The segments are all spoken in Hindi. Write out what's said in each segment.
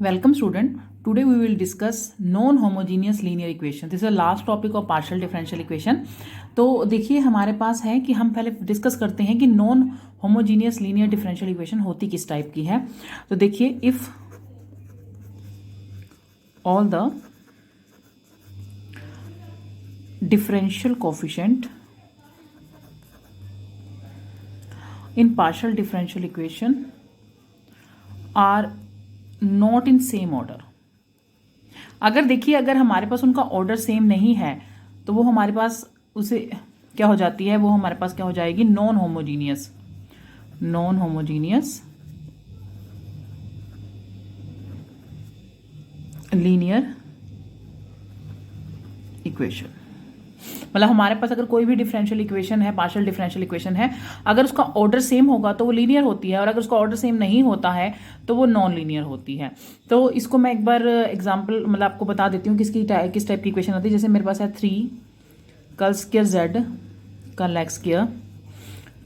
Welcome student. Today we will discuss non-homogeneous linear equation. This is the last topic of partial differential equation. तो देखिए हमारे पास है कि हम पहले डिस्कस करते हैं कि non homogeneous linear differential equation होती किस टाइप की है. तो देखिए if all the differential coefficient in partial differential equation are not in same order. अगर देखिए अगर हमारे पास उनका ऑर्डर सेम नहीं है तो वो हमारे पास उसे क्या हो जाती है, वो हमारे पास क्या हो जाएगी, नॉन होमोजीनियस लीनियर इक्वेशन. मतलब हमारे पास अगर कोई भी डिफरेंशियल इक्वेशन है, पार्शियल डिफरेंशियल इक्वेशन है, अगर उसका ऑर्डर सेम होगा तो वो लीनियर होती है, और अगर उसका ऑर्डर सेम नहीं होता है तो वो नॉन लीनियर होती है. तो इसको मैं एक बार एग्जांपल मतलब आपको बता देती हूँ किस टाइप की इक्वेशन होती है. जैसे मेरे पास है 3 curl square z curl x square,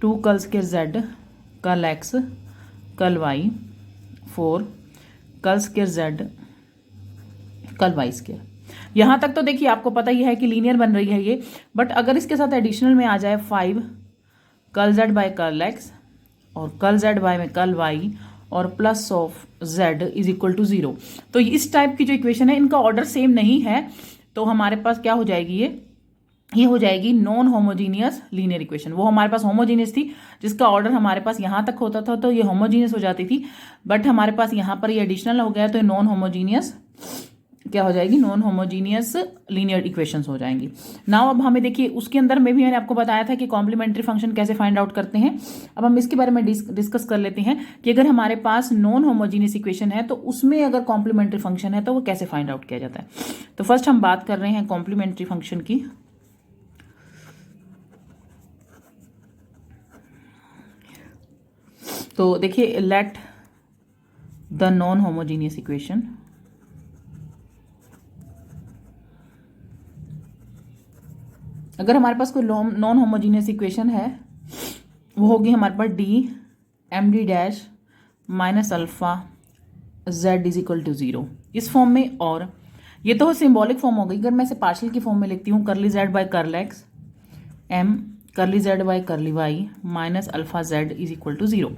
2 curl square z curl x curl y, 4 curl square z curl y square. यहाँ तक तो देखिए आपको पता ही है कि लीनियर बन रही है ये. बट अगर इसके साथ एडिशनल में आ जाए 5 curl z by curl x और कर्ल z बाय में कर्ल y और plus of z is equal to 0, तो इस टाइप की जो इक्वेशन है इनका ऑर्डर सेम नहीं है, तो हमारे पास क्या हो जाएगी, ये हो जाएगी नॉन होमोजीनियस लीनियर इक्वेशन. वो हमारे पास होमोजीनियस थी जिसका ऑर्डर हमारे पास यहाँ तक होता था तो ये होमोजीनियस हो जाती थी, बट हमारे पास यहाँ पर ये एडिशनल हो गया तो ये नॉन होमोजीनियस क्या हो जाएगी, नॉन होमोजीनियस लीनियर इक्वेशंस हो जाएंगी. नाउ अब हमें देखिए उसके अंदर में भी मैंने आपको बताया था कि कॉम्प्लीमेंट्री फंक्शन कैसे फाइंड आउट करते हैं. अब हम इसके बारे में डिस्कस कर लेते हैं कि अगर हमारे पास नॉन होमोजीनियस इक्वेशन है तो उसमें अगर कॉम्प्लीमेंट्री फंक्शन है तो वो कैसे फाइंड आउट किया जाता है. तो फर्स्ट हम बात कर रहे हैं कॉम्प्लीमेंट्री फंक्शन की. तो देखिए let the non homogeneous equation अगर हमारे पास कोई नॉन होमोजीनियस इक्वेशन है वो होगी हमारे पास D M D dash minus alpha Z is equal to 0 इस फॉर्म में. और ये तो सिंबॉलिक फॉर्म हो गई. अगर मैं इसे पार्शियल की फॉर्म में लिखती हूँ curly Z by curl X M curly Z by curly Y minus alpha Z is equal to 0.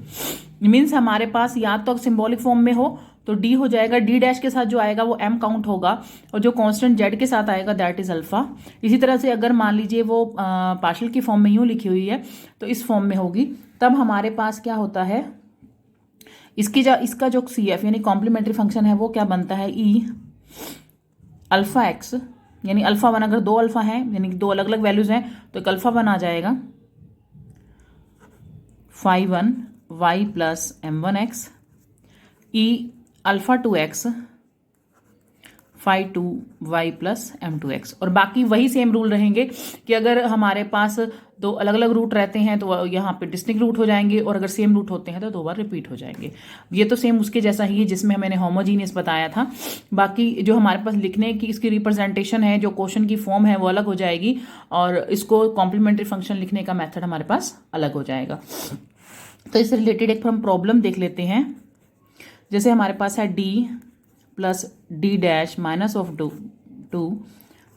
Means हमारे पास या तो सिंबॉलिक फॉर्म में हो तो डी हो जाएगा, डी डैश के साथ जो आएगा वो एम काउंट होगा और जो कांस्टेंट जेड के साथ आएगा दैट इज अल्फा. इसी तरह से अगर मान लीजिए वो पार्शियल की फॉर्म में यूं लिखी हुई है तो इस फॉर्म में होगी, तब हमारे पास क्या होता है, इसका जो सी एफ यानी कॉम्प्लीमेंट्री फंक्शन है वो क्या बनता है, ई अल्फा एक्स यानी अल्फा वन. अगर 2 अल्फा हैं यानी कि 2 अलग अलग वैल्यूज हैं तो एक अल्फा वन आ जाएगा, phi one Y plus M one X E alpha 2x phi 2 Y plus M 2x. और बाकी वही सेम रूल रहेंगे कि अगर हमारे पास 2 अलग अलग रूट रहते हैं तो यहाँ पे डिस्टिंक्ट रूट हो जाएंगे, और अगर सेम रूट होते हैं तो 2 बार रिपीट हो जाएंगे. ये तो सेम उसके जैसा ही है जिसमें मैंने होमोजीनियस बताया था. बाकी जो हमारे पास लिखने की इसकी रिप्रेजेंटेशन है, जो क्वेश्चन की फॉर्म है वो अलग हो जाएगी, और इसको कॉम्प्लीमेंट्री फंक्शन लिखने का मेथड हमारे पास अलग हो जाएगा. तो इससे रिलेटेड एक हम प्रॉब्लम देख लेते हैं. जैसे हमारे पास है D plus D dash minus of 2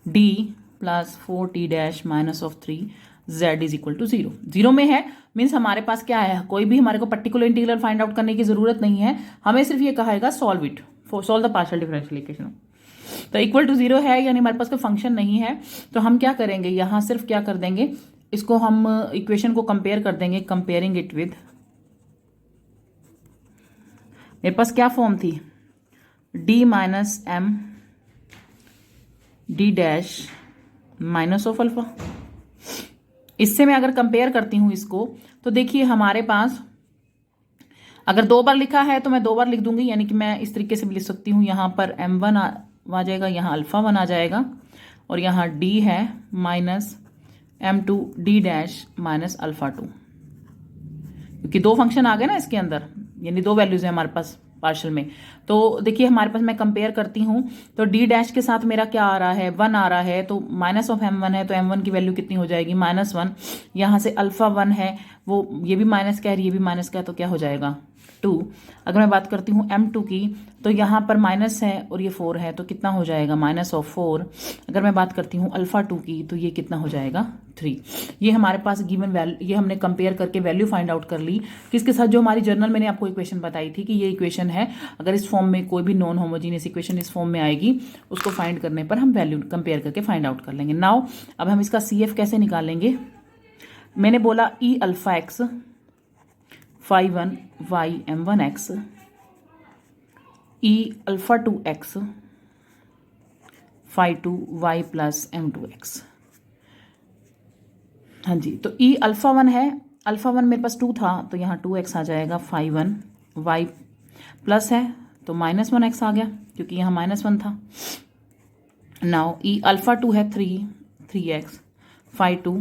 D plus 4t dash minus of 3 z is equal to 0. 0 में है मीन्स हमारे पास क्या है, कोई भी हमारे को पर्टिकुलर इंटीग्रल फाइंड आउट करने की जरूरत नहीं है, हमें सिर्फ ये कहेगा solve it, solve the partial differential equation. तो इक्वल टू 0 है यानी हमारे पास कोई फंक्शन नहीं है, तो हम क्या करेंगे, यहाँ सिर्फ क्या कर देंगे, इसको हम इक्वेशन को कंपेयर कर देंगे, कंपेयरिंग इट विद, मेरे पास क्या फॉर्म थी, D minus M D dash minus of alpha. इससे मैं अगर कंपेयर करती हूं इसको तो देखिए हमारे पास अगर 2 बार लिखा है तो मैं 2 बार लिख दूंगी, यानी कि मैं इस तरीके से भी लिख सकती हूं, यहाँ पर m1 आ जाएगा, यहाँ अल्फा 1 आ जाएगा, और यहाँ d है minus m2 D dash minus alpha 2, क्योंकि 2 फंक्शन आ गए ना इसके अंदर, यानी 2 वैल्यूज है हमारे पास पार्शल में। तो देखिए हमारे पास मैं कंपेयर करती हूँ तो डी डैश के साथ मेरा क्या आ रहा है, 1 आ रहा है, तो माइनस ऑफ m1 है तो m1 की वैल्यू कितनी हो जाएगी, -1। यहाँ से अल्फा 1 है, वो ये भी माइनस का है, ये भी माइनस का है, तो क्या हो जाएगा 2। अगर मैं बात करती हूँ m2 की तो यहाँ पर माइनस है और ये 4 है, तो कितना हो जाएगा -4। अगर मैं बात करती हूँ अल्फा 2 की तो ये कितना हो जाएगा 3। ये हमारे पास गिवन वैल्यू, ये हमने कंपेयर करके वैल्यू फाइंड आउट कर ली किसके साथ, जो हमारी जर्नल मैंने आपको इक्वेशन बताई थी कि ये इक्वेशन है, अगर इस फॉर्म में कोई भी नॉन होमोजीनियस इक्वेशन इस फॉर्म में आएगी उसको फाइंड करने पर हम वैल्यू कंपेयर करके फाइंड आउट कर लेंगे। नाउ अब हम इसका CF कैसे निकालेंगे। मैंने बोला E alpha X phi 1 Y m1 X E alpha 2 X phi 2 Y plus m2 X. हाँ जी, तो E अल्फा 1 है, अल्फा 1 मेरे पास 2 था तो यहाँ 2x आ जाएगा, फाई 1 y प्लस है तो -1x आ गया क्योंकि यहाँ -1 था। नाउ E अल्फा 2 है 3x फाई 2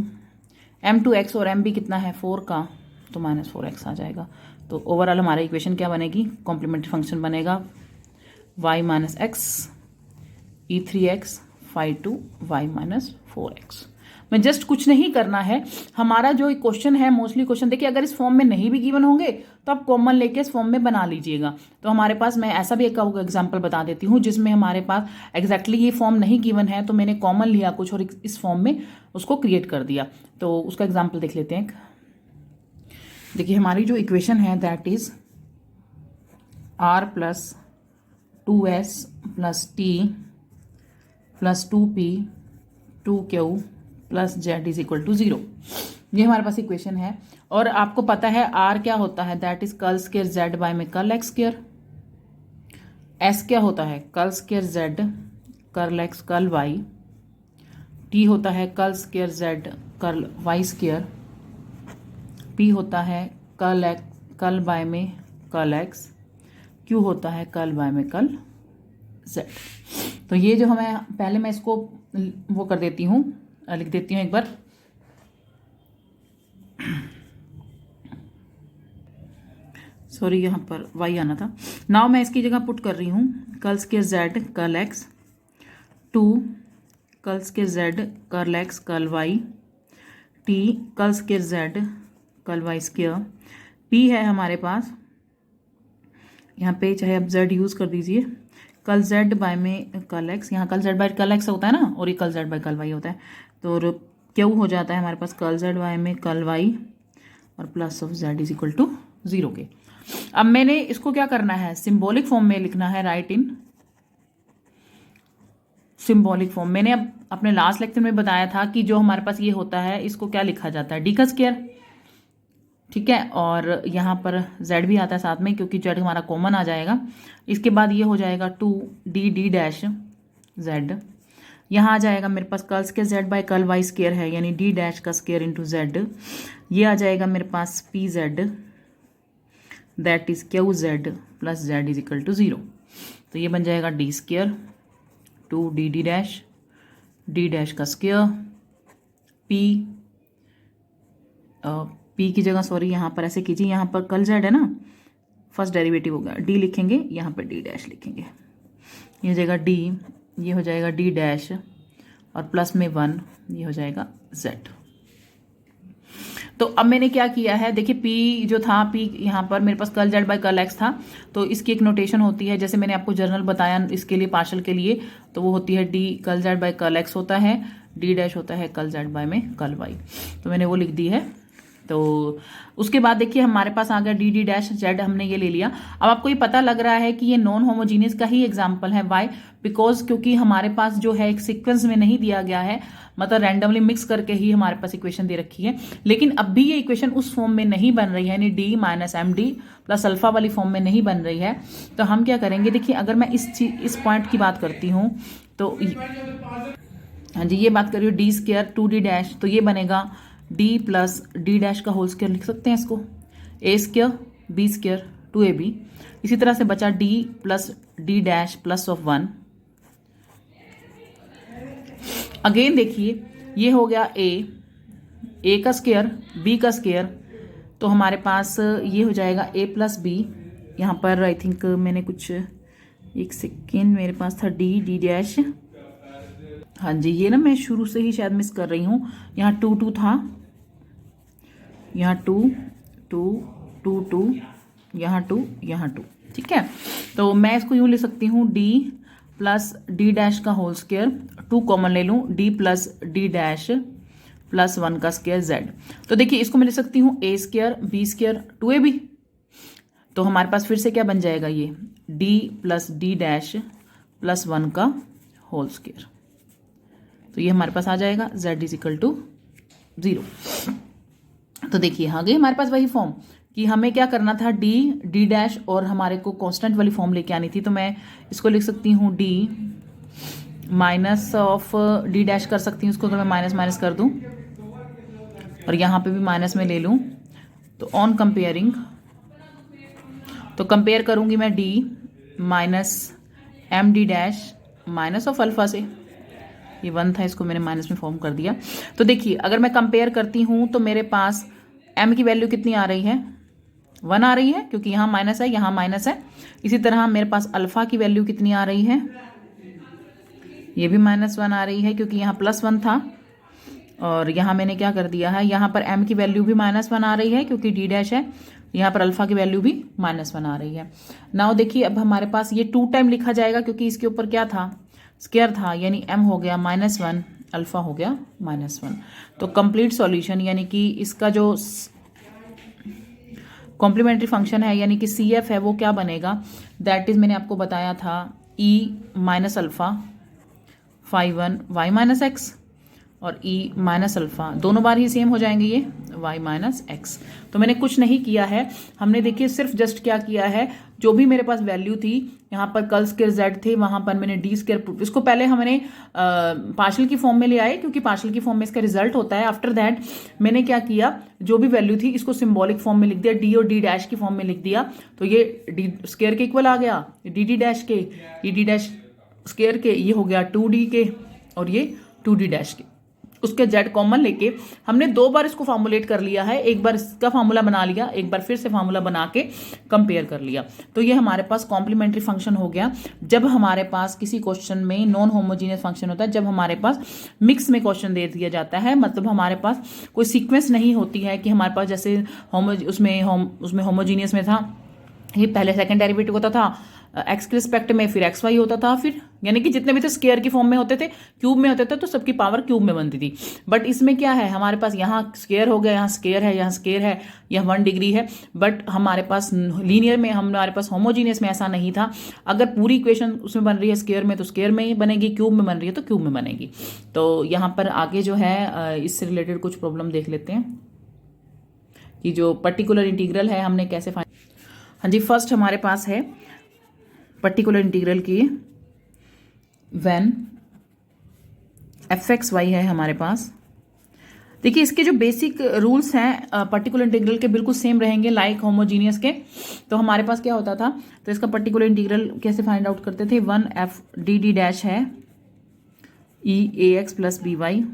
m2x और m भी कितना है 4 का, तो -4x आ जाएगा। तो ओवरऑल हमारा इक्वेशन क्या बनेगी, कॉम्प्लीमेंट्री फंक्शन बनेगा y minus X E3x phi 2 y minus 4x। मैं जस्ट कुछ नहीं करना है, हमारा जो क्वेश्चन है मोस्टली क्वेश्चन देखिए अगर इस फॉर्म में नहीं भी गिवन होंगे तो आप कॉमन लेके इस फॉर्म में बना लीजिएगा। तो हमारे पास मैं ऐसा भी एक एग्जांपल बता देती हूँ जिसमें हमारे पास एग्जैक्टली ये फॉर्म नहीं गिवन है तो मैंने कॉमन लिया कुछ और इस फॉर्म में उसको क्रिएट कर दिया। तो उसका एग्जाम्पल देख लेते हैं। देखिए हमारी जो इक्वेशन है that is r plus 2s plus t plus 2p 2q plus z is equal to 0। ये हमारे पास इक्वेशन है और आपको पता है r क्या होता है, that is curl square z by में कर्ल x स्क्वायर। s क्या होता है, curl square z curl x curl y। t होता है curl square z curl y square. p होता है कर्ल बाय में कर्ल x। q होता है कर्ल बाय में कर्ल z। तो ये जो हमें पहले मैं इसको वो कर देती हूँ, लिख देती हूँ एक बार। सॉरी यहाँ पर y आना था। नाउ मैं इसकी जगह पुट कर रही हूँ curl square z curl x 2 curl square z curl x curl y t curl square z curl y square. p है हमारे पास यहाँ पे, चाहे आप z यूज़ कर दीजिए, कर्ल z बाय में कर्ल x, यहाँ curl z by curl x होता है ना और ये curl z by curl y होता है। तो q हो जाता है हमारे पास कर्ल z बाय में कर्ल y और plus of z is equal to 0 के। अब मैंने इसको क्या करना है, सिंबॉलिक फॉर्म में लिखना है, राइट इन सिंबॉलिक फॉर्म। मैंने अब अपने लास्ट लेक्चर में बताया था कि जो हमारे पास ये होता है इसको क्या लिखा जाता है, डी का स्क्वायर, ठीक है। और यहाँ पर z भी आता है साथ में क्योंकि z हमारा कॉमन आ जाएगा। इसके बाद ये हो जाएगा 2d डैश z। यहाँ आ जाएगा मेरे पास curl square z by curl y square है यानी d डैश का स्क्वायर इंटू z। ये आ जाएगा मेरे पास pz that is qz plus z is equal to 0। तो ये बन जाएगा d square 2d dash d dash का स्क्वायर p की जगह सॉरी यहाँ पर ऐसे कीजिए, यहाँ पर कर्ल z है ना, फर्स्ट डेरिवेटिव होगा d लिखेंगे, यहाँ पर d डैश लिखेंगे, ये हो जाएगा d, ये हो जाएगा d डैश और प्लस में 1 ये हो जाएगा z। तो अब मैंने क्या किया है, देखिए p जो था, p यहाँ पर मेरे पास curl z by curl x था, तो इसकी एक नोटेशन होती है, जैसे मैंने आपको जर्नल बताया इसके लिए पार्शल के लिए, तो वो होती है d curl z by curl x होता है, d डैश होता है कर्ल z बाय में कर्ल y। तो मैंने वो लिख दी है। तो उसके बाद देखिए हमारे पास आ गया डी डैश जेड, हमने ये ले लिया। अब आपको ये पता लग रहा है कि ये नॉन होमोजीनियस का ही एग्जांपल है। वाई? बिकॉज क्योंकि हमारे पास जो है एक सीक्वेंस में नहीं दिया गया है, मतलब रैंडमली मिक्स करके ही हमारे पास इक्वेशन दे रखी है। लेकिन अब भी ये इक्वेशन उस फॉर्म में नहीं बन रही है, यानी D minus M D plus alpha वाली फॉर्म में नहीं बन रही है। तो हम क्या करेंगे, देखिए अगर मैं इस पॉइंट की बात करती हूँ तो हाँ जी, ये बात करिए डी स्क्वायर 2d डैश, तो ये बनेगा d प्लस डी डैश का होल स्क्वायर लिख सकते हैं इसको, a square b square 2ab। इसी तरह से बचा d plus D dash plus of 1। Again देखिए ये हो गया a का स्क्वायर b का स्क्वायर, तो हमारे पास ये हो जाएगा a प्लस बी यहाँ पर आई थिंक मैंने कुछ, एक सेकेंड, मेरे पास था डी डैश। हाँ जी, ये ना मैं शुरू से ही शायद मिस कर रही हूँ। यहाँ 2 था, यहाँ 2 2 2 2, यहाँ 2, यहाँ 2। ठीक है, तो मैं इसको यूँ ले सकती हूँ डी प्लस डी डैश का होल स्क्वायर, 2 कॉमन ले लूँ, D plus D dash plus 1 का स्क्वायर जेड। तो देखिए इसको मैं ले सकती हूँ ए स्क्वायर बी स्क्वायर 2ab। तो हमारे पास फिर से क्या बन जाएगा, ये D plus D dash plus 1 का होल स्क्वायर। तो ये हमारे पास आ जाएगा z इज इक्वल टू 0। तो देखिए आ गई हमारे पास वही फॉर्म कि हमें क्या करना था, डी डैश और हमारे को कांस्टेंट वाली फॉर्म लेके आनी थी। तो मैं इसको लिख सकती हूँ D minus of D dash कर सकती हूँ, इसको अगर मैं माइनस माइनस कर दूँ और यहाँ पे भी माइनस में ले लूँ, तो ऑन कंपेयरिंग, तो कंपेयर करूँगी मैं D minus M D dash minus of alpha से, ये 1 था, इसको मैंने माइनस में फॉर्म कर दिया। तो देखिए अगर मैं कंपेयर करती हूँ तो मेरे पास m की वैल्यू कितनी आ रही है, 1 आ रही है, क्योंकि यहाँ माइनस है यहाँ माइनस है। इसी तरह मेरे पास अल्फा की वैल्यू कितनी आ रही है, ये भी -1 आ रही है, क्योंकि यहाँ +1 था और यहाँ मैंने क्या कर दिया है, यहाँ पर m की वैल्यू भी -1 आ रही है क्योंकि डी डैश है, यहाँ पर अल्फा की वैल्यू भी -1 आ रही है। नाउ देखिए अब हमारे पास ये 2 टाइम लिखा जाएगा क्योंकि इसके ऊपर क्या था, स्क्वायर था, यानी m हो गया -1, अल्फा हो गया -1। तो कंप्लीट सॉल्यूशन यानी कि इसका जो कॉम्प्लीमेंट्री फंक्शन है यानी कि CF है वो क्या बनेगा, दैट इज मैंने आपको बताया था e minus alpha phi 1 y minus X और e माइनस अल्फा, दोनों बार ही सेम हो जाएंगे ये y माइनस एक्स। तो मैंने कुछ नहीं किया है, हमने देखिए सिर्फ जस्ट क्या किया है, जो भी मेरे पास वैल्यू थी, यहाँ पर कल स्क्वायर z थे, वहाँ पर मैंने डी स्क्वायर, इसको पहले हमने पार्शियल की फॉर्म में ले आए क्योंकि पार्शियल की फॉर्म में इसका रिजल्ट होता है। आफ्टर दैट मैंने क्या किया, जो भी वैल्यू थी इसको सिंबॉलिक फॉर्म में लिख दिया, डी और डी डैश की फॉर्म में लिख दिया। तो ये डी स्क्वायर के इक्वल आ गया, डी डैश के, डी डैश स्क्वायर के, ये हो गया 2d के और ये 2d डैश के। उसके z कॉमन लेके हमने 2 बार इसको फॉर्मुलेट कर लिया है, एक बार इसका फार्मूला बना लिया, एक बार फिर से फार्मूला बना के कंपेयर कर लिया। तो ये हमारे पास कॉम्प्लीमेंट्री फंक्शन हो गया। जब हमारे पास किसी क्वेश्चन में नॉन होमोजीनियस फंक्शन होता है, जब हमारे पास मिक्स में क्वेश्चन दे दिया जाता है, मतलब हमारे पास कोई सीक्वेंस नहीं होती है कि हमारे पास जैसे उसमें होमोजीनियस में था, ये पहले सेकंड डेरिवेटिव होता था एक्स के रिस्पेक्ट में, फिर एक्स वाई होता था, फिर यानी कि जितने भी थे स्क्वायर की फॉर्म में होते थे, क्यूब में होते थे, तो सबकी पावर क्यूब में बनती थी। बट इसमें क्या है, हमारे पास यहाँ स्क्वायर हो गया, यहाँ स्क्वायर है, यहाँ स्क्वायर है, यह 1 डिग्री है। बट हमारे पास लीनियर में, हमारे पास होमोजीनियस में ऐसा नहीं था। अगर पूरी इक्वेशन उसमें बन रही है स्क्वायर में तो स्क्वायर में ही बनेगी, क्यूब में बन रही है तो क्यूब में बनेगी। तो यहाँ पर आगे जो है इससे रिलेटेड कुछ प्रॉब्लम देख लेते हैं कि जो पर्टिकुलर इंटीग्रल है हमने कैसे फाइंड। हाँ जी, फर्स्ट हमारे पास है पर्टिकुलर इंटीग्रल की व्हेन fxy है हमारे पास। देखिए इसके जो बेसिक रूल्स हैं पर्टिकुलर इंटीग्रल के बिल्कुल सेम रहेंगे लाइक होमोजीनियस के। तो हमारे पास क्या होता था, तो इसका पर्टिकुलर इंटीग्रल कैसे फाइंड आउट करते थे, 1f dd डैश है e ax plus B Y,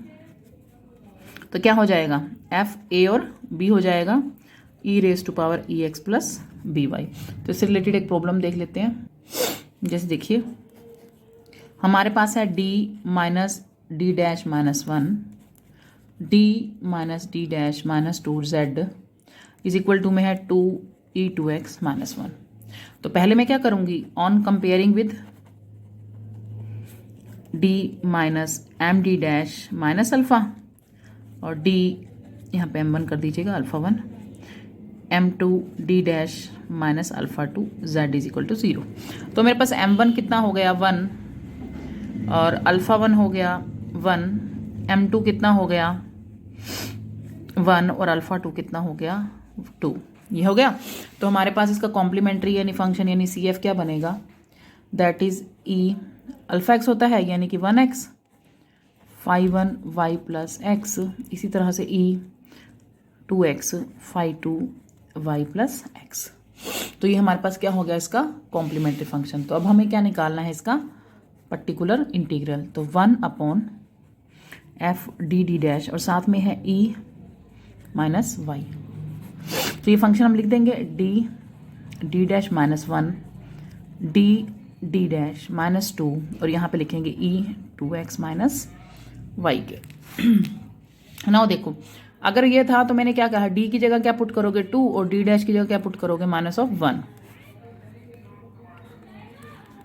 तो क्या हो जाएगा f a और b हो जाएगा e raise to power e x plus B Y. तो इससे रिलेटेड एक प्रॉब्लम देख लेते हैं। जैसे देखिए हमारे पास है d minus D dash minus 1 d minus D dash minus 2z is equal to में है 2e2x माइनस 1। तो पहले मैं क्या करूंगी, on comparing with d minus M D dash minus alpha और d यहाँ पे m1 कर दीजिएगा alpha 1, m2 d dash minus alpha 2 z is equal to 0। तो मेरे पास m1 कितना हो गया 1 और अल्फा 1 हो गया 1, m2 कितना हो गया 1 और अल्फा 2 कितना हो गया 2, ये हो गया। तो हमारे पास इसका कॉम्प्लीमेंट्री यानी फंक्शन यानी CF क्या बनेगा, that is e alpha x होता है यानी कि 1x phi 1 y plus x, इसी तरह से e 2x phi 2 y plus x। तो ये हमारे पास क्या हो गया इसका कॉम्प्लीमेंट्री फंक्शन। तो अब हमें क्या निकालना है इसका पर्टिकुलर इंटीग्रल, तो 1/f डी डैश और साथ में है e माइनस वाई। तो ये फंक्शन हम लिख देंगे d D dash minus one, D dash minus two, और यहाँ पे लिखेंगे ई 2x माइनस वाई के। नाउ देखो, अगर ये था तो मैंने क्या कहा, डी की जगह क्या पुट करोगे 2, और डी डैश की जगह क्या पुट करोगे -1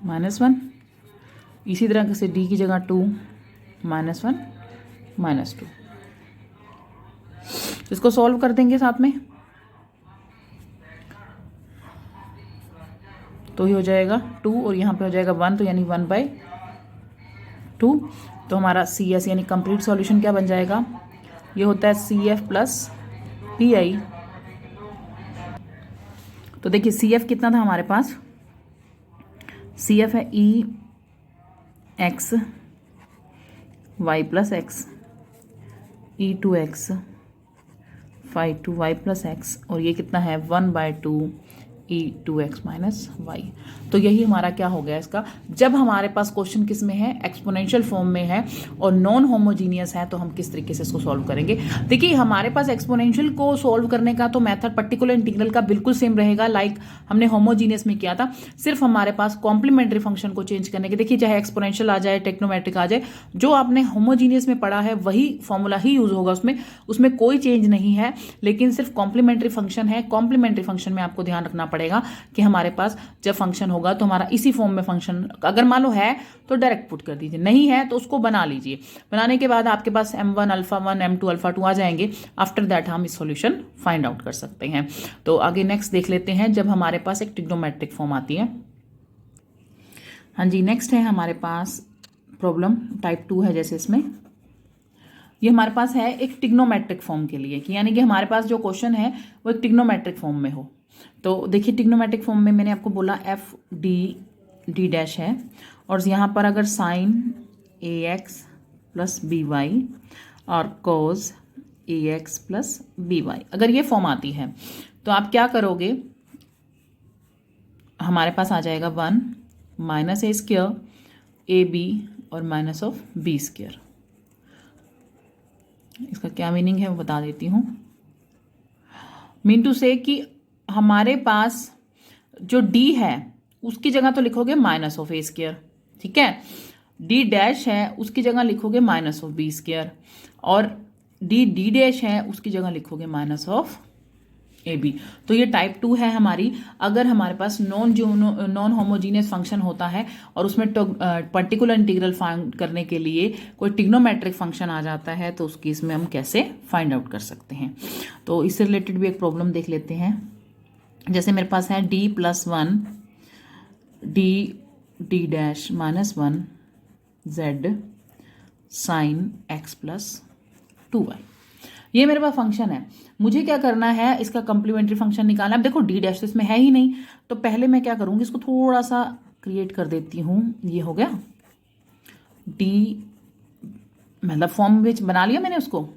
-1। इसी तरह से डी की जगह 2 -1 -2। इसको सॉल्व कर देंगे साथ में, तो ये हो जाएगा 2 और यहाँ पे हो जाएगा 1, तो यानी 1/2। तो हमारा सी एस यानी कंप्लीट सॉल्यूशन क्या बन जाएगा, ये होता है C F plus P I. तो देखिए सी एफ कितना था हमारे पास, सी एफ है ई एक्स वाई प्लस एक्स, ई 2x 5/2y प्लस एक्स, और ये कितना है 1/2 ई 2x माइनस वाई। तो यही हमारा क्या हो गया इसका, जब हमारे पास क्वेश्चन किस में है, एक्सपोनेंशियल फॉर्म में है और नॉन होमोजीनियस है, तो हम किस तरीके से इसको सॉल्व करेंगे। देखिए हमारे पास एक्सपोनेंशियल को सॉल्व करने का तो मेथड पर्टिकुलर इंटीग्रल का बिल्कुल सेम रहेगा लाइक हमने होमोजीनियस में किया था, सिर्फ हमारे पास कॉम्प्लीमेंट्री फंक्शन को चेंज करने के, देखिए चाहे एक्सपोनेंशियल आ जाए टेक्नोमेट्रिक आ जाए, जो आपने होमोजीनियस में पढ़ा है वही फॉर्मूला ही यूज होगा उसमें कोई चेंज नहीं है, लेकिन सिर्फ कॉम्प्लीमेंट्री फंक्शन है। कॉम्प्लीमेंट्री फंक्शन में आपको ध्यान रखना पड़ेगा कि हमारे पास जब फंक्शन होगा तो हमारा इसी फॉर्म में फंक्शन, अगर मान लो है तो डायरेक्ट पुट कर दीजिए, नहीं है तो उसको बना लीजिए। बनाने के बाद आपके पास m1 अल्फा 1 m2 अल्फा 2 आ जाएंगे। आफ्टर दैट हम इस सॉल्यूशन फाइंड आउट कर सकते हैं। तो आगे नेक्स्ट देख लेते हैं, जब हमारे पास एक ट्रिग्नोमेट्रिक फॉर्म आती है। हाँ जी, नेक्स्ट है हमारे पास प्रॉब्लम टाइप 2 है, जैसे इसमें ये हमारे पास है एक ट्रिग्नोमेट्रिक फॉर्म के लिए, कि यानी कि हमारे पास जो क्वेश्चन है वो एक ट्रिग्नोमेट्रिक फॉर्म में हो। तो देखिए ट्रिग्नोमेट्रिक फॉर्म में मैंने आपको बोला एफ डी डैश है, और यहाँ पर अगर साइन ए एक्स प्लस बी वाई और कोज ए एक्स प्लस बी वाई, अगर ये फॉर्म आती है तो आप क्या करोगे, हमारे पास आ जाएगा 1 minus A square A B और माइनस ऑफ बी स्क्वायर। इसका क्या मीनिंग है वो बता देती हूँ। मीन टू से कि हमारे पास जो d है उसकी जगह तो लिखोगे माइनस ऑफ ए स्क्वायर, ठीक है। d डैश है उसकी जगह लिखोगे माइनस ऑफ बी स्क्वायर, और डी डैश है उसकी जगह लिखोगे माइनस ऑफ ए बी। तो ये टाइप 2 है हमारी। अगर हमारे पास नॉन होमोजीनियस फंक्शन होता है और उसमें पर्टिकुलर इंटीग्रल फाइंड करने के लिए कोई ट्रिग्नोमेट्रिक फंक्शन आ जाता है, तो उस केस में हम कैसे फाइंड आउट कर सकते हैं। तो इससे रिलेटेड भी एक प्रॉब्लम देख लेते हैं। जैसे मेरे पास है d plus 1 D dash minus 1 z sine x plus 2y, ये मेरे पास फंक्शन है। मुझे क्या करना है, इसका कॉम्प्लीमेंट्री फंक्शन निकालना है। देखो डी डैश तो इसमें है ही नहीं, तो पहले मैं क्या करूंगी, इसको थोड़ा सा क्रिएट कर देती हूँ। ये हो गया डी, मतलब फॉर्म में बना लिया मैंने उसको।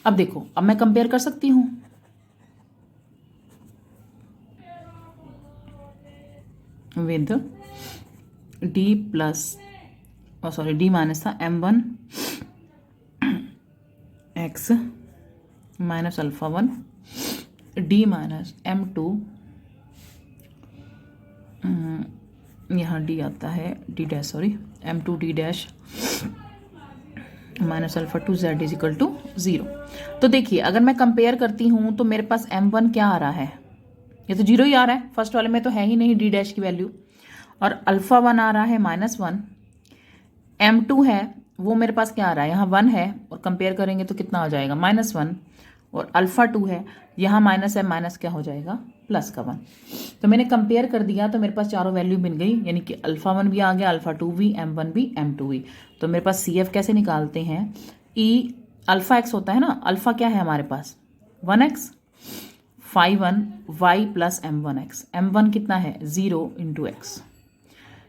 अब देखो, अब मैं कंपेयर कर सकती हूँ। With D plus sorry D minus था m1 x minus alpha 1 D minus m2, यहाँ डी आता है D dash sorry m2 D dash minus alpha 2 z is equal to 0। तो देखिए अगर मैं कंपेयर करती हूँ तो मेरे पास m1 क्या आ रहा है, ये तो 0 ही आ रहा है, फर्स्ट वाले में तो है ही नहीं डी डैश की वैल्यू, और अल्फा 1 आ रहा है -1, m2 है वो मेरे पास क्या आ रहा है, यहाँ 1 है, और कंपेयर करेंगे तो कितना आ जाएगा -1, और अल्फा 2 है, यहाँ माइनस है, माइनस क्या हो जाएगा प्लस का 1। तो मैंने कंपेयर कर दिया तो मेरे पास चारों वैल्यू मिल गई, यानी कि अल्फा 1 भी आ गया, अल्फा 2 भी, m1 भी, m2 भी। तो मेरे पास CF कैसे निकालते हैं, ई अल्फा x होता है ना, अल्फा क्या है हमारे पास 1x, phi 1 y plus m1x, m1 कितना है 0 × x।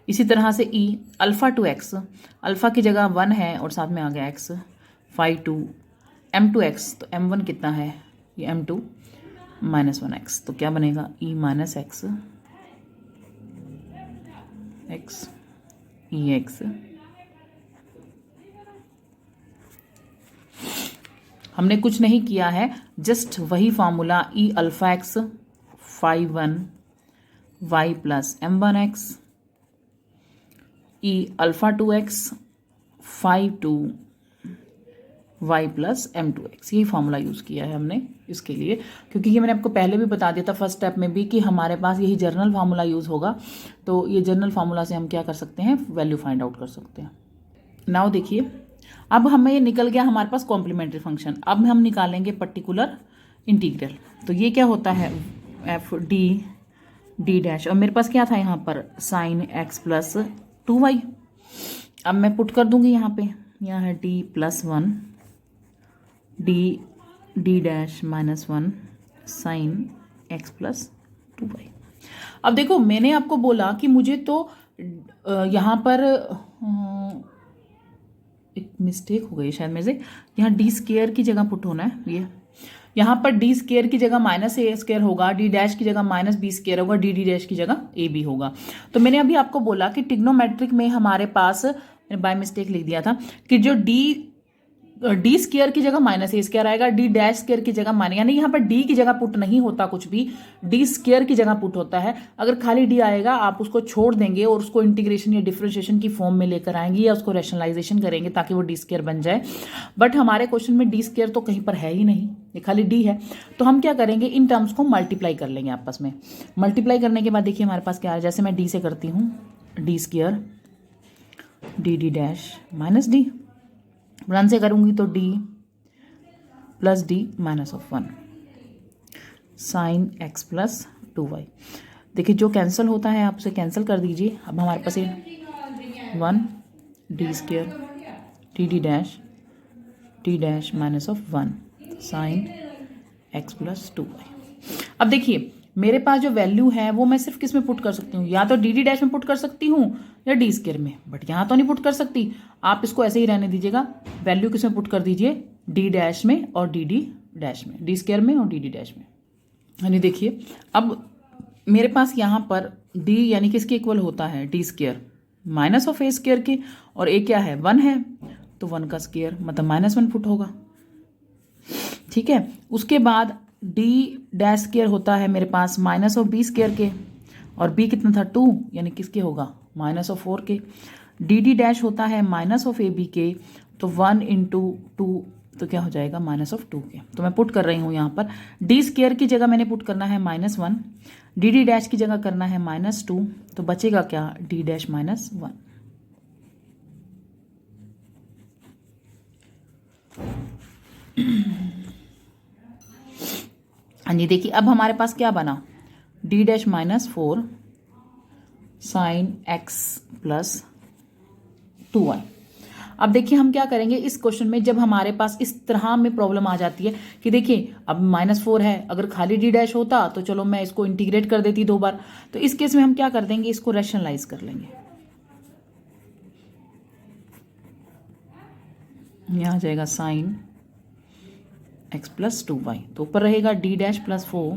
इसी तरह से ई अल्फा 2x, अल्फा की जगह 1 है और साथ में आ गया x, फाई 2 m2x, तो m1 कितना है ये m2 -1x, तो क्या बनेगा e minus X X E X. हमने कुछ नहीं किया है, जस्ट वही formula E alpha X 5 1 Y plus m1x E alpha 2x 5 2 y plus m2x, यही फॉर्मूला यूज़ किया है हमने इसके लिए, क्योंकि ये मैंने आपको पहले भी बता दिया था फर्स्ट स्टेप में भी कि हमारे पास यही जर्नल फार्मूला यूज़ होगा। तो ये जर्नल फार्मूला से हम क्या कर सकते हैं, वैल्यू फाइंड आउट कर सकते हैं। नाउ देखिए, अब हमें ये निकल गया हमारे पास कॉम्प्लीमेंट्री फंक्शन। अब हम निकालेंगे पर्टिकुलर इंटीग्रल। तो ये क्या होता है, एफ डी डैश, और मेरे पास क्या था यहाँ पर साइन एक्स प्लस 2y। अब मैं पुट कर दूंगी यहाँ पे, यहाँ है d plus 1 D dash minus 1 sine x plus 2y। अब देखो, मैंने आपको बोला कि मुझे तो यहाँ पर एक मिस्टेक हो गई शायद मेरे से, यहाँ डी स्क्वायर की जगह पुट होना है। ये यहाँ पर डी स्क्वायर की जगह माइनस ए स्क्वायर होगा, डी डैश की जगह माइनस बी स्क्वायर होगा, डी डी डैश की जगह ए बी होगा। तो मैंने अभी आपको बोला कि ट्रिग्नोमेट्रिक में हमारे पास, मैंने बाय मिस्टेक लिख दिया था कि जो डी स्क्वायर की जगह माइनस ए स्क्वायर आएगा, डी डैश स्क्वायर की जगह माइनस, यानी यहाँ पर डी की जगह पुट नहीं होता कुछ भी, डी स्क्वायर की जगह पुट होता है। अगर खाली डी आएगा आप उसको छोड़ देंगे और उसको इंटीग्रेशन या डिफरेंशिएशन की फॉर्म में लेकर आएंगे या उसको रैशनलाइजेशन करेंगे ताकि वो डी स्क्वायर बन जाए। बट हमारे क्वेश्चन में डी स्क्वायर तो कहीं पर है ही नहीं, ये खाली डी है। तो हम क्या करेंगे, इन टर्म्स को मल्टीप्लाई कर लेंगे आपस में। मल्टीप्लाई करने के बाद देखिए हमारे पास क्या है, जैसे मैं डी से करती हूँ, D square D D dash minus D, run से करूँगी तो D plus D minus of 1 sine x plus 2y। देखिए जो कैंसिल होता है आप उसे कैंसिल कर दीजिए। अब हमारे पास ये 1 D square D dash minus of 1 sine x plus 2y। अब देखिए मेरे पास जो वैल्यू है वो मैं सिर्फ किस में पुट कर सकती हूँ, या तो डी डी डैश में पुट कर सकती हूँ या डी स्क्वायर में, बट यहाँ तो नहीं पुट कर सकती। आप इसको ऐसे ही रहने दीजिएगा, वैल्यू किस में पुट कर दीजिए, डी डैश में और डी डी डैश में, डी स्क्वायर में और डी डी डैश में। यानी देखिए अब मेरे पास यहाँ पर डी यानी किसके इक्वल होता है, D square minus of A square के, और ए क्या है 1 है, तो 1 का स्क्वायर मतलब -1 पुट होगा। ठीक है, उसके बाद डी डैश स्क्वायर होता है मेरे पास माइनस ऑफ बी स्क्वायर के, और बी कितना था 2, यानी किसके होगा माइनस ऑफ 4 के। डी डी डैश होता है माइनस ऑफ ए बी के, तो 1 इंटू 2 तो क्या हो जाएगा -2 के। तो मैं पुट कर रही हूँ यहाँ पर डी स्क्वायर की जगह मैंने पुट करना है -1, डी डी डैश की जगह करना है -2, तो बचेगा क्या डी डैश -1। हाँ जी देखिए अब हमारे पास क्या बना, D dash -4 sine x plus 2y। अब देखिए हम क्या करेंगे इस क्वेश्चन में, जब हमारे पास इस तरह में प्रॉब्लम आ जाती है कि देखिए अब -4 है, अगर खाली डी डैश होता तो चलो मैं इसको इंटीग्रेट कर देती 2 बार। तो इस केस में हम क्या कर देंगे, इसको रैशनलाइज कर लेंगे। यहाँ आ जाएगा साइन एक्स प्लस 2y, तो ऊपर रहेगा डी डैश प्लस 4,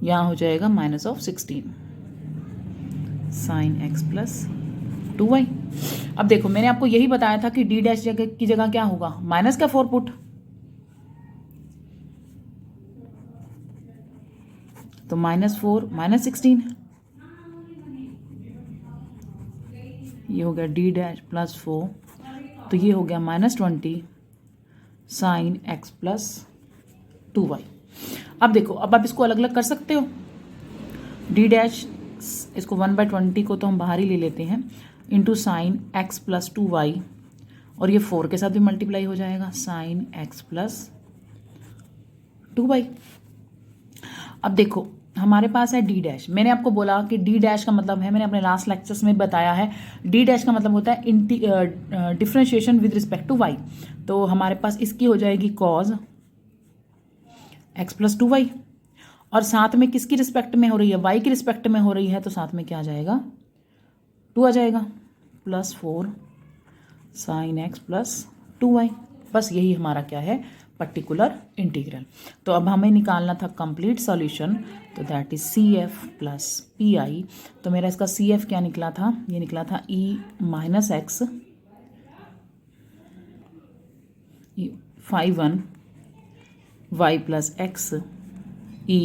यहाँ हो जाएगा -16 साइन एक्स प्लस 2y। अब देखो मैंने आपको यही बताया था कि डी डैश की जगह क्या होगा, माइनस का 4 पुट, तो -4 -16, ये हो गया डी डैश प्लस 4, तो ये हो गया -20 साइन एक्स प्लस 2y। अब देखो अब आप इसको अलग अलग कर सकते हो, डी डैश इसको 1/20 को तो हम बाहर ही ले लेते हैं, into sine x plus 2y, और ये 4 के साथ भी मल्टीप्लाई हो जाएगा साइन एक्स प्लस 2y। अब देखो हमारे पास है डी डैश, मैंने आपको बोला कि डी डैश का मतलब है, मैंने अपने लास्ट लेक्चर्स में बताया है, डी डैश का मतलब होता है differentiation with respect to y। तो हमारे पास इसकी हो जाएगी कॉज एक्स प्लस 2y, और साथ में किसकी रिस्पेक्ट में हो रही है, y की रिस्पेक्ट में हो रही है, तो साथ में क्या आ जाएगा 2 आ जाएगा +4 साइन एक्स प्लस 2y। बस यही हमारा क्या है, पर्टिकुलर इंटीग्रल। तो अब हमें निकालना था कंप्लीट सॉल्यूशन, तो that is CF plus PI। तो मेरा इसका CF क्या निकला था, ये निकला था E - x phi one Y plus X E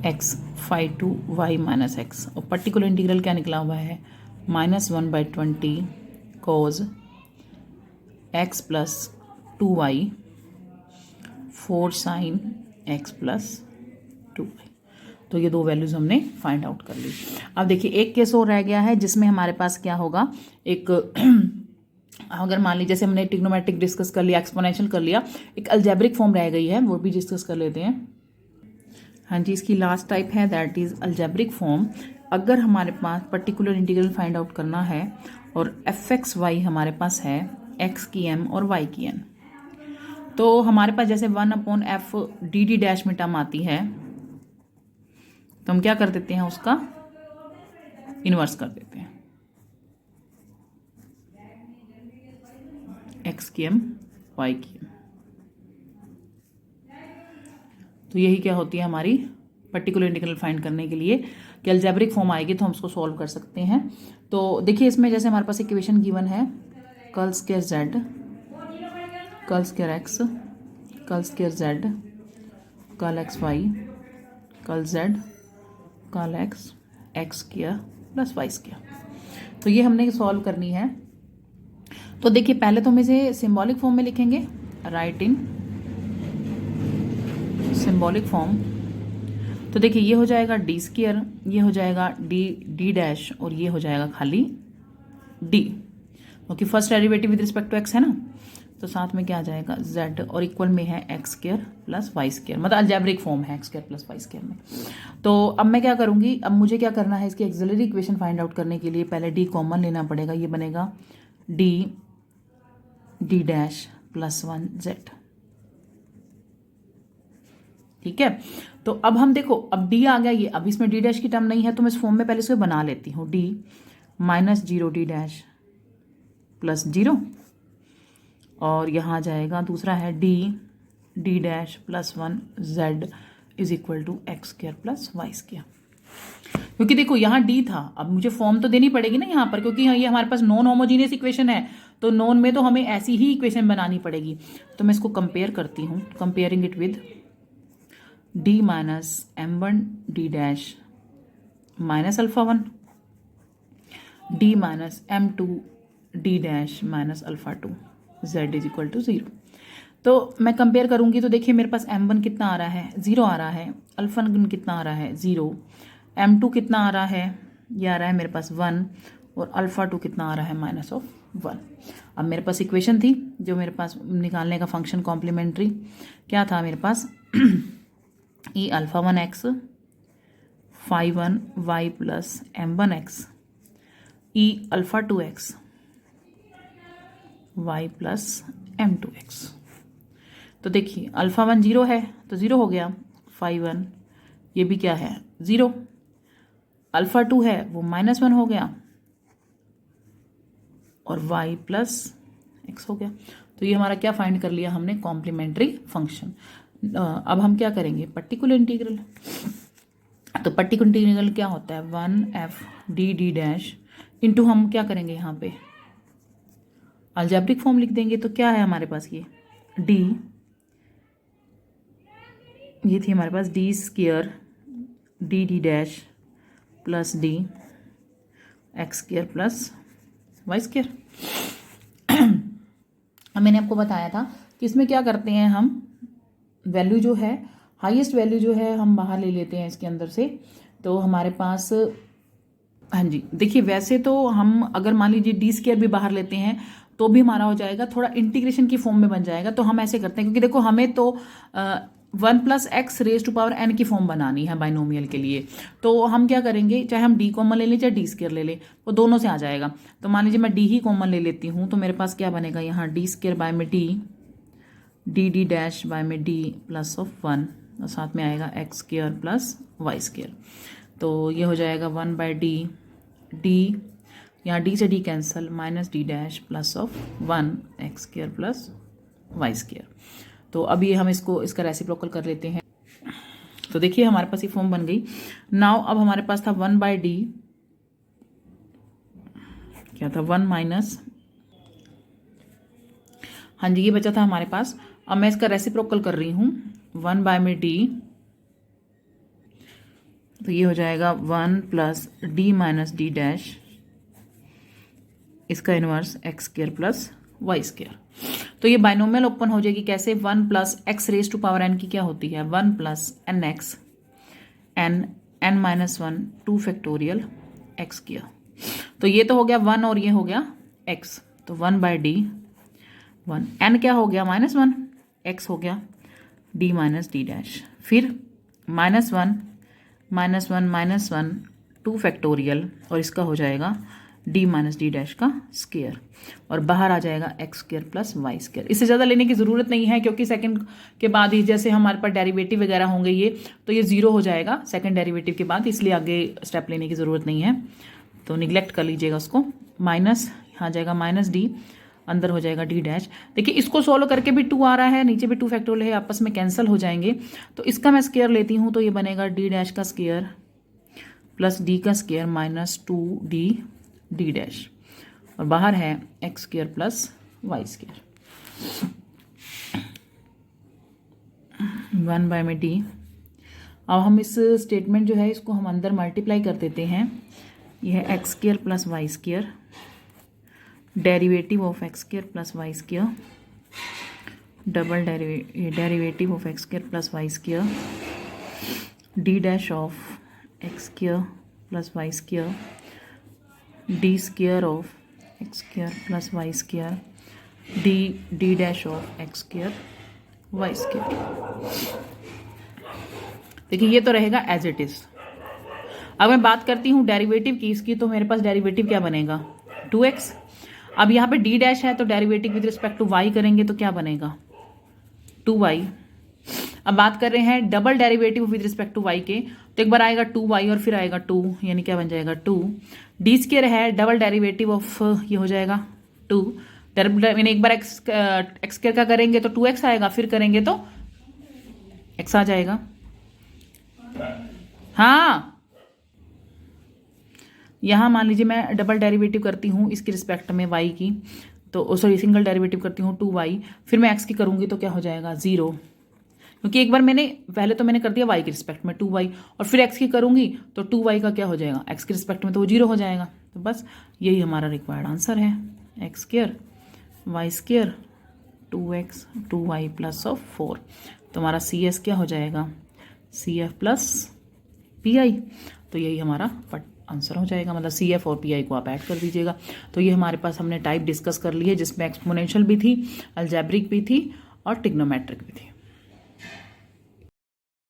X phi two Y minus X, और पर्टिकुलर इंटीग्रल क्या निकला हुआ है, -1/20 cos x plus 2y 4 sin x plus 2y। तो ये दो वैल्यूज हमने फाइंड आउट कर ली। अब देखिए एक केस और रह गया है जिसमें हमारे पास क्या होगा, एक अगर मान लीजिए जैसे हमने ट्रिग्नोमेट्रिक डिस्कस कर लिया, एक्सपोनेंशियल कर लिया, एक अलजेब्रिक फॉर्म रह गई है, वो भी डिस्कस कर लेते हैं। हाँ जी, इसकी लास्ट टाइप है दैट इज अलजेब्रिक फॉर्म। अगर हमारे पास पर्टिकुलर इंटीग्रल फाइंड आउट करना है और fx_y हमारे पास है x की m और y की n, तो हमारे पास जैसे 1/f dd डैश में टर्म आती है तो हम क्या कर देते हैं, उसका इन्वर्स कर देते हैं, x की m y की m। तो यही क्या होती है हमारी पर्टिकुलर इंटीग्रल फाइंड करने के लिए कि अलजेब्रिक फॉर्म आएगी तो हम उसको सॉल्व कर सकते हैं। तो देखिए इसमें जैसे हमारे पास इक्वेशन गिवन है, curl square z, curl square x, curl square z, curl xy, curl z, curl x square plus y square. तो ये हमने सॉल्व करनी है। तो देखिए पहले तो हम इसे सिंबॉलिक फॉर्म में लिखेंगे, राइट इन सिंबॉलिक फॉर्म। तो देखिए ये हो जाएगा डी स्क्वायर, ये हो जाएगा डी डैश, और ये हो जाएगा खाली डी, क्योंकि first derivative with respect to X है ना, तो साथ में क्या आ जाएगा z, और इक्वल में है X square plus Y square, मतलब अलजेब्रिक फॉर्म है X square plus Y square में। तो अब मैं क्या करूँगी, अब मुझे क्या करना है, इसकी एक्सिलरी इक्वेशन फाइंड आउट करने के लिए पहले डी कॉमन लेना पड़ेगा, ये बनेगा डी डैश प्लस 1z। ठीक है, तो अब हम देखो अब d आ गया, ये अब इसमें d डैश की टर्म नहीं है तो मैं इस फॉर्म में पहले इसको बना लेती हूँ, d -0 d डैश प्लस 0, और यहाँ आ जाएगा दूसरा है D dash plus 1 z is equal to X square plus Y square. क्योंकि देखो यहाँ d था, अब मुझे फॉर्म तो देनी पड़ेगी ना यहाँ पर, क्योंकि ये हमारे पास नॉन होमोजीनियस इक्वेशन है, तो नॉन में तो हमें ऐसी ही इक्वेशन बनानी पड़ेगी। तो मैं इसको कंपेयर करती हूँ, comparing it with d minus m1 d dash minus α1 d minus m2 d dash minus α2 z is equal to 0। तो मैं कंपेयर करूंगी तो देखिए मेरे पास m1 कितना आ रहा है, 0 आ रहा है, α1 कितना आ रहा है, 0, m2 कितना आ रहा है, ये आ रहा है मेरे पास 1, और α2 कितना आ रहा है -1। अब मेरे पास इक्वेशन थी जो मेरे पास निकालने का फंक्शन कॉम्प्लीमेंट्री क्या था मेरे पास E α1x phi one Y plus m1x E α2x y plus m2x। तो देखिए α1 0 है तो 0 हो गया, फाई वन ये भी क्या है 0, α2 है वो -1 हो गया, और y प्लस x हो गया। तो ये हमारा क्या फाइंड कर लिया हमने, कॉम्प्लीमेंट्री फंक्शन। अब हम क्या करेंगे, पर्टिकुलर इंटीग्रल। तो पर्टिकुलर इंटीग्रल क्या होता है, 1f डी डैश इंटू हम क्या करेंगे यहाँ पे अलजेब्रिक फॉर्म लिख देंगे। तो क्या है हमारे पास ये थी हमारे पास D square D dash plus D X square plus Y square. अब मैंने आपको बताया था कि इसमें क्या करते हैं हम, वैल्यू जो है हाईएस्ट वैल्यू जो है हम बाहर ले लेते हैं इसके अंदर से। तो हमारे पास हाँ जी देखिए वैसे तो हम अगर मान लीजिए डी स्क्वायर भी बाहर लेते हैं तो भी हमारा हो जाएगा, थोड़ा इंटीग्रेशन की फॉर्म में बन जाएगा। तो हम ऐसे करते हैं क्योंकि देखो हमें तो 1 plus X raise to power n की फॉर्म बनानी है बाइनोमियल के लिए। तो हम क्या करेंगे, चाहे हम d कॉमन ले लें चाहे डी स्क्वायर ले लें, वो दोनों से आ जाएगा। तो मान लीजिए मैं d ही कॉमन ले लेती हूँ, तो मेरे पास क्या बनेगा यहाँ डी स्क्वायर बाय में डी डैश बाय में d प्लस ऑफ 1, और साथ में आएगा X square plus Y square. तो ये हो जाएगा 1 बाय डी यहाँ d से d cancel minus D dash plus of 1 X square plus Y square. तो अब ये हम इसका रेसिप्रोकल कर लेते हैं। तो देखिए हमारे पास ये फॉर्म बन गई। नाउ अब हमारे पास था 1 बाय डी, क्या था 1 माइनस हाँ जी, ये बचा था हमारे पास। अब मैं इसका रेसिप्रोकल कर रही हूँ, 1 बाय में डी, तो ये हो जाएगा 1 plus D minus D dash, इसका inverse X square plus Y square. तो ये बाइनोमियल ओपन हो जाएगी कैसे, 1 plus X raise to power N की क्या होती है, 1 plus N X N minus 1 2 factorial X किया। तो ये तो हो गया 1 और ये हो गया x, तो 1 बाय डी 1, n क्या हो गया -1, x हो गया d माइनस डी डैश, फिर -1 -1 2 फैक्टोरियल, और इसका हो जाएगा d माइनस डी डैश का स्क्वायर, और बाहर आ जाएगा X square plus Y square. इससे ज़्यादा लेने की ज़रूरत नहीं है, क्योंकि सेकंड के बाद ही जैसे हमारे पास डेरिवेटिव वगैरह होंगे ये, तो ये 0 हो जाएगा सेकंड डेरिवेटिव के बाद, इसलिए आगे स्टेप लेने की ज़रूरत नहीं है, तो निगलेक्ट कर लीजिएगा उसको। माइनस यहाँ आ जाएगा माइनस डी, अंदर हो जाएगा डी डैश। देखिए इसको सोल्व करके भी 2 आ रहा है, नीचे भी 2 फैक्टोरियल है, आपस में कैंसिल हो जाएंगे, तो इसका मैं स्क्वायर लेती हूँ, तो ये बनेगा डी डैश का स्क्वायर प्लस डी का square minus 2d D dash, और बाहर है X square plus Y square, 1 by में डी। अब हम इस स्टेटमेंट जो है इसको हम अंदर मल्टीप्लाई कर देते हैं, यह है X square plus Y square, derivative of X square plus Y square, double derivative of X square plus Y square, D dash of X square plus Y square, D square of X square plus Y square, D dash of X square Y square. देखिए ये तो रहेगा एज इट इज। अब मैं बात करती हूँ डेरिवेटिव की इसकी, तो मेरे पास डेरिवेटिव क्या बनेगा 2x। अब यहाँ पे डी डैश है, तो derivative with respect to y करेंगे तो क्या बनेगा 2y। अब बात कर रहे हैं double derivative with respect to y के, तो एक बार आएगा 2y और फिर आएगा 2, यानी क्या बन जाएगा 2। डी स्क्वायर है, डबल डेरिवेटिव ऑफ ये हो जाएगा 2, यानी एक बार एक्स स्क्वायर का करेंगे तो 2x आएगा, फिर करेंगे तो x आ जाएगा। हाँ, यहाँ मान लीजिए मैं डबल डेरिवेटिव करती हूँ इसकी रिस्पेक्ट में y की, तो सॉरी सिंगल डेरिवेटिव करती हूँ 2y, फिर मैं x की करूँगी तो क्या हो जाएगा 0, क्योंकि एक बार पहले तो मैंने कर दिया y की रिस्पेक्ट में 2y, और फिर x की करूँगी तो 2y का क्या हो जाएगा x की रिस्पेक्ट में, तो वो 0 हो जाएगा। तो बस यही हमारा रिक्वायर्ड आंसर है, X square Y square 2x 2y plus of 4। तो हमारा CS क्या हो जाएगा CF प्लस PI, तो यही हमारा आंसर हो जाएगा, मतलब CF और PI को आप ऐड कर दीजिएगा। तो ये हमारे पास हमने टाइप डिस्कस कर ली है, जिसमें एक्सपोनेंशियल भी थी, अलजेब्रिक भी थी और ट्रिग्नोमेट्रिक भी थी।